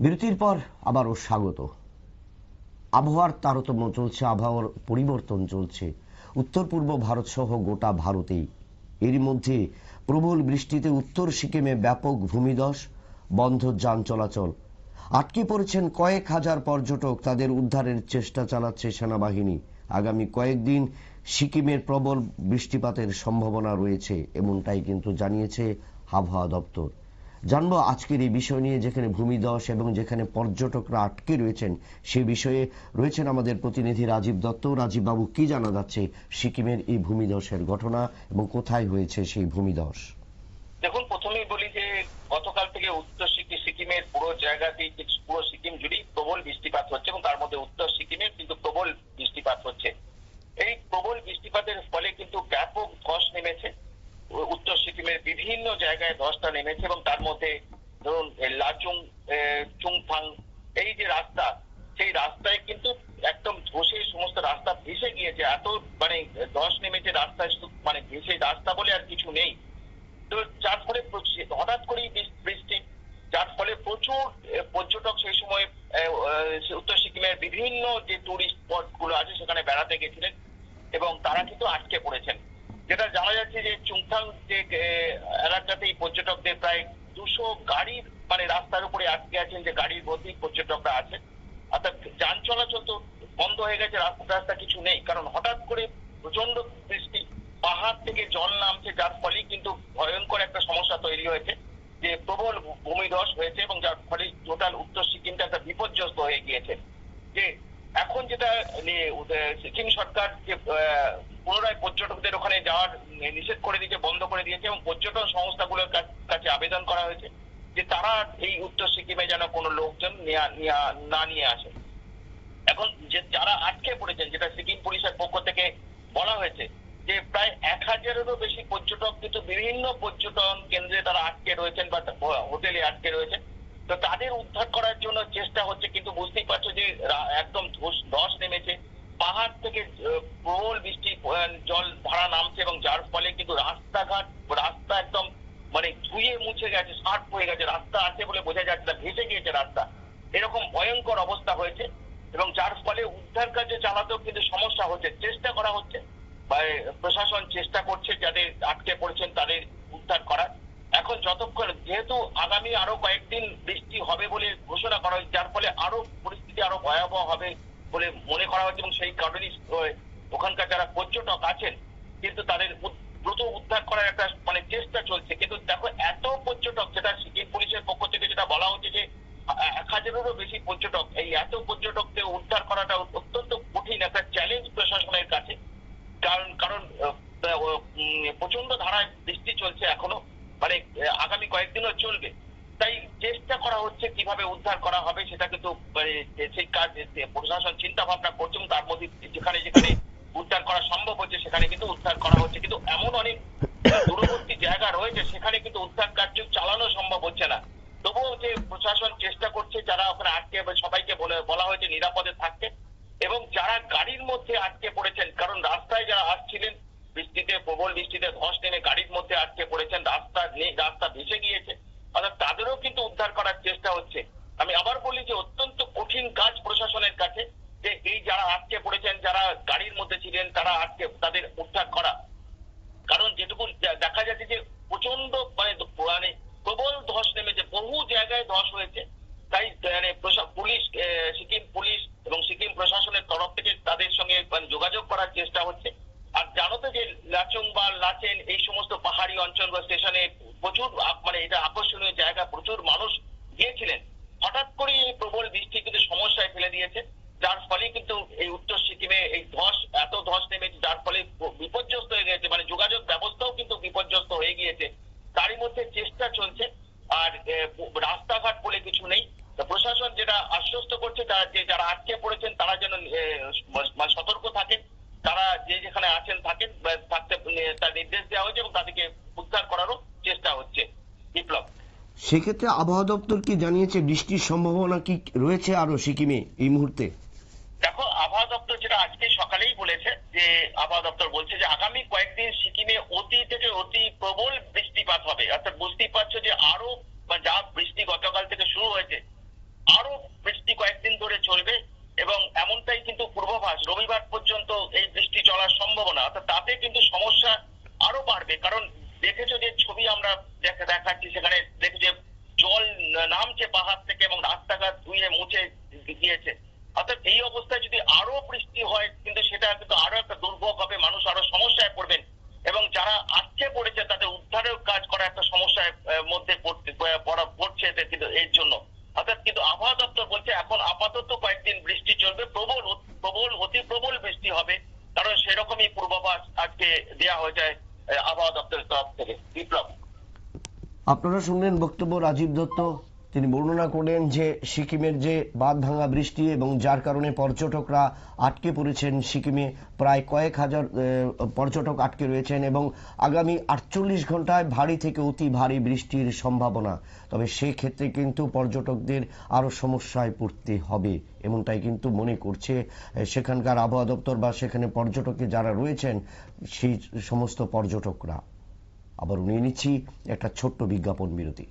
বিরতির পর আবারও স্বাগত। আবহাওয়ার তারতম্য চলছে, আবহাওয়ার পরিবর্তন চলছে উত্তর পূর্ব ভারত সহ গোটা ভারতেই। এরই মধ্যে প্রবল বৃষ্টিতে উত্তর সিকিমে ব্যাপক ভূমিধস, বন্ধ যান চলাচল। আটকে পড়েছেন কয়েক হাজার পর্যটক, তাদের উদ্ধারের চেষ্টা চালাচ্ছে সেনাবাহিনী। আগামী কয়েকদিন সিকিমের প্রবল বৃষ্টিপাতের সম্ভাবনা রয়েছে, এমনটাই কিন্তু জানিয়েছে আবহাওয়া দপ্তর। জানবো আজকের এই বিষয় নিয়ে, যেখানে ভূমিধস এবং যেখানে পর্যটকরা আটকে রয়েছেন সে বিষয়ে রয়েছেন আমাদের প্রতিনিধি রাজীব দত্ত। রাজীব বাবু, কি জানা যাচ্ছে সিকিমের এই ভূমিধসের ঘটনা এবং কোথায় হয়েছে সেই ভূমিধস? দেখুন, প্রথমেই বলি যে গতকাল থেকে উত্তর সিকিমের পুরো জায়গাতেই, পুরো সিকিম জুড়েই প্রবল বৃষ্টিপাত হচ্ছে এবং তার মধ্যে উত্তর সিকিমে কিন্তু প্রবল বৃষ্টিপাত হচ্ছে। এই প্রবল বৃষ্টিপাতের ফলে কিন্তু ব্যাপক ধস নেমেছে। উত্তর সিকিমের বিভিন্ন জায়গায় ধসটা নেমেছে এবং তার মধ্যে ধরুন লাচুং, চুংথাং, এই যে রাস্তা, সেই রাস্তায় কিন্তু একদম ধসে সমস্ত রাস্তা ভেসে গিয়েছে। এত ধস নেমেছে রাস্তায়, মানে ভেসে রাস্তা বলে আর কিছু নেই। তো যার ফলে হঠাৎ করেই বৃষ্টি, যার ফলে প্রচুর পর্যটক সেই সময় উত্তর সিকিমের বিভিন্ন যে টুরিস্ট স্পট গুলো আছে সেখানে বেড়াতে গেছিলেন এবং তারা কিন্তু আটকে পড়েছেন। যেটা জানা যাচ্ছে যে চুংথাং যে এলাকাতেই পর্যটকদের প্রায় 200 গাড়ির রাস্তার উপরে আটকে আছেন, যে গাড়ির মধ্যেই পর্যটকরা আছেন। অর্থাৎ যান চলাচল তো বন্ধ হয়ে গেছে, রাস্তা কিছু নেই, কারণ হঠাৎ করে প্রচন্ড বৃষ্টি, পাহাড় থেকে জল নামছে, যার ফলে কিন্তু ভয়ঙ্কর একটা সমস্যা তৈরি হয়েছে, যে প্রবল ভূমিধস হয়েছে এবং যার ফলে টোটাল উত্তর সিকিমটা একটা বিপর্যস্ত হয়ে গিয়েছে। যে এখন যেটা নিয়ে সিকিম সরকার যে পুনরায় পর্যটকদের ওখানে যাওয়ার নিষেধ করে দিয়েছে, বন্ধ করে দিয়েছে এবং পর্যটন সংস্থাগুলোর কাছে আবেদন করা হয়েছে যে তারা এই উত্তর সিকিমে যেন কোনো লোকজন না নিয়ে আসে। এখন যে যারা আটকে পড়েছেন, যেটা সিকিম পুলিশের পক্ষ থেকে বলা হয়েছে যে প্রায় 1000-এরও বেশি পর্যটক কিন্তু বিভিন্ন পর্যটন কেন্দ্রে তারা আটকে রয়েছেন বা হোটেলে আটকে রয়েছেন। তো তাদের উদ্ধার করার জন্য চেষ্টা হচ্ছে, কিন্তু বুঝতেই পারছো যে একদম ধস নেমেছে, পাহাড় থেকে প্রবল বৃষ্টি জল ধারা নামছে এবং যার ফলে কিন্তু রাস্তা একদম ধুয়ে মুছে গেছে, সার্ফ হয়ে গেছে, রাস্তা আছে বলে বোঝা যাচ্ছে না, ভেসে গিয়েছে রাস্তা। এরকম ভয়ঙ্কর অবস্থা হয়েছে এবং যার ফলে উদ্ধার কাজে চালাতেও কিন্তু সমস্যা হচ্ছে। চেষ্টা করা হচ্ছে, প্রশাসন চেষ্টা করছে যাদের আটকে পড়েছেন তাদের উদ্ধার করার। এখন যতক্ষণ, যেহেতু আগামী আরো কয়েকদিন বৃষ্টি হবে বলে ঘোষণা করা হয়েছে, যার ফলে আরো পরিস্থিতি আরো ভয়াবহ হবে বলে মনে করা হচ্ছে এবং সেই কারণেই ওখানকার যারা পর্যটক আছেন কিন্তু তাদের দ্রুত উদ্ধার করার একটা চেষ্টা চলছে। কিন্তু দেখো, এত পর্যটক, যেটা সিকিম পুলিশের পক্ষ থেকে যেটা বলা হচ্ছে যে 1000-এরও বেশি পর্যটক, এই এত পর্যটককে উদ্ধার করাটা অত্যন্ত কঠিন একটা চ্যালেঞ্জ প্রশাসনের কাছে। কারণ প্রচন্ড ধারায় বৃষ্টি চলছে এখনো, আগামী কয়েকদিনও চলবে। তাই চেষ্টা করা হচ্ছে কিভাবে উদ্ধার করা হবে, সেটা কিন্তু সেই কাজ প্রশাসন চিন্তা ভাবনা করছে এবং তার মধ্যে যেখানে যেখানে উদ্ধার করা সম্ভব হচ্ছে সেখানে কিন্তু উদ্ধার করা হচ্ছে। কিন্তু এমন অনেক দূরবর্তী জায়গা রয়েছে সেখানে কিন্তু উদ্ধার কার্য চালানো সম্ভব হচ্ছে না। তবুও যে প্রশাসন চেষ্টা করছে, যারা ওখানে আটকে সবাইকে বলা হয়েছে নিরাপদে থাকতে, এবং যারা গাড়ির মধ্যে আটকে পড়েছেন, কারণ রাস্তায় যারা আসছিলেন বৃষ্টিতে, প্রবল বৃষ্টিতে ধস নেমে গাড়ির মধ্যে আটকে পড়েছেন, রাস্তা ভেসে গিয়েছে, অর্থাৎ তাদেরও কিন্তু উদ্ধার করার চেষ্টা হচ্ছে। আমি আবার বলি যে অত্যন্ত কঠিন কাজ প্রশাসনের কাছে, যে এই যারা আটকে পড়েছেন, যারা গাড়ির মধ্যে ছিলেন, তাদের উদ্ধার করা। কারণ যেটুকু দেখা যাচ্ছে যে প্রচন্ড প্রবল ধস নেমেছে, বহু জায়গায় ধস হয়েছে। তাই পুলিশ, সিকিম পুলিশ এবং সিকিম প্রশাসনের তরফ থেকে তাদের সঙ্গে যোগাযোগ করার চেষ্টা হচ্ছে। আর জানো তো যে লাচুং বা লাচেন, এই সমস্ত পাহাড়ি অঞ্চল বা স্টেশনে প্রচুর এটা আকর্ষণীয় জায়গা, প্রচুর মানুষ গিয়েছিলেন। হঠাৎ করে এই প্রবল বৃষ্টি কিন্তু সমস্যায় ফেলে দিয়েছে, যার ফলে কিন্তু এই উত্তর সিকিমে এই এত ধস নেমেছে, যার ফলে বিপর্যস্ত হয়ে গেছে, যোগাযোগ ব্যবস্থাও কিন্তু বিপর্যস্ত হয়ে গিয়েছে। তারই মধ্যে চেষ্টা চলছে। আর রাস্তাঘাট বলে কিছু নেই। প্রশাসন যেটা আশ্বস্ত করছে, যে যারা আটকে পড়েছেন তারা যেন সতর্ক থাকেন, তারা যে যেখানে আছেন থাকেন, থাকতে তার নির্দেশ দেওয়া হয়েছে এবং তাদেরকে উদ্ধার করারও চেষ্টা হচ্ছে। বিপ্লব, সেক্ষেত্রে আবহাওয়া দপ্তর কি জানিয়েছে বৃষ্টির সম্ভাবনা কি রয়েছে আরো সিকিমে এই মুহূর্তে? দেখো, আবহাওয়া দপ্তর যেটা আজকে সকালেই বলেছে, যে আবহাওয়া দপ্তর বলছে যে আগামী কয়েকদিন সিকিমে অতি থেকে অতি প্রবল বৃষ্টিপাত হবে। অর্থাৎ বুঝতেই পারছো যে আরো যা বৃষ্টি গতকাল থেকে শুরু হয়েছে, রাত থেকে এবং রাস্তাঘাট ধুয়ে মুছে দিয়েছে। অর্থাৎ এই অবস্থায় যদি আরো বৃষ্টি হয় কিন্তু সেটা কিন্তু আরো একটা দুর্ভোগ হবে, মানুষ আরো সমস্যায় পড়বেন এবং যারা আটকে পড়েছে তাদের উদ্ধারের কাজ করা একটা সমস্যার মধ্যে পড়ছে কিন্তু এর জন্য। অর্থাৎ কিন্তু আবহাওয়া দপ্তর বলছে এখন আপাতত কয়েকদিন বৃষ্টি চলবে, প্রবল অতি প্রবল বৃষ্টি হবে, কারণ সেরকমই পূর্বাভাস আজকে দেওয়া হয়েছে আবহাওয়া দপ্তরের তরফ থেকে। বিপ্লব, আপনারা শুনলেন বক্তব্য রাজীব দত্ত। তিনি বর্ণনা করলেন যে সিকিমের যে বাঁধ ভাঙা বৃষ্টি এবং যার কারণে পর্যটকরা আটকে পড়েছেন, সিকিমে প্রায় কয়েক হাজার পর্যটক আটকে রয়েছেন এবং আগামী 48 ঘন্টায় ভারী থেকে অতি ভারী বৃষ্টির সম্ভাবনা। তবে সেই ক্ষেত্রে কিন্তু পর্যটকদের আরো সমস্যায় পড়তে হবে এমনটাই কিন্তু মনে করছে সেখানকার আবহাওয়া দপ্তর বা সেখানে পর্যটকে যারা রয়েছেন সেই সমস্ত পর্যটকরা। আবার নিয়ে নিচ্ছি একটা ছোট্ট বিজ্ঞাপন বিরতি।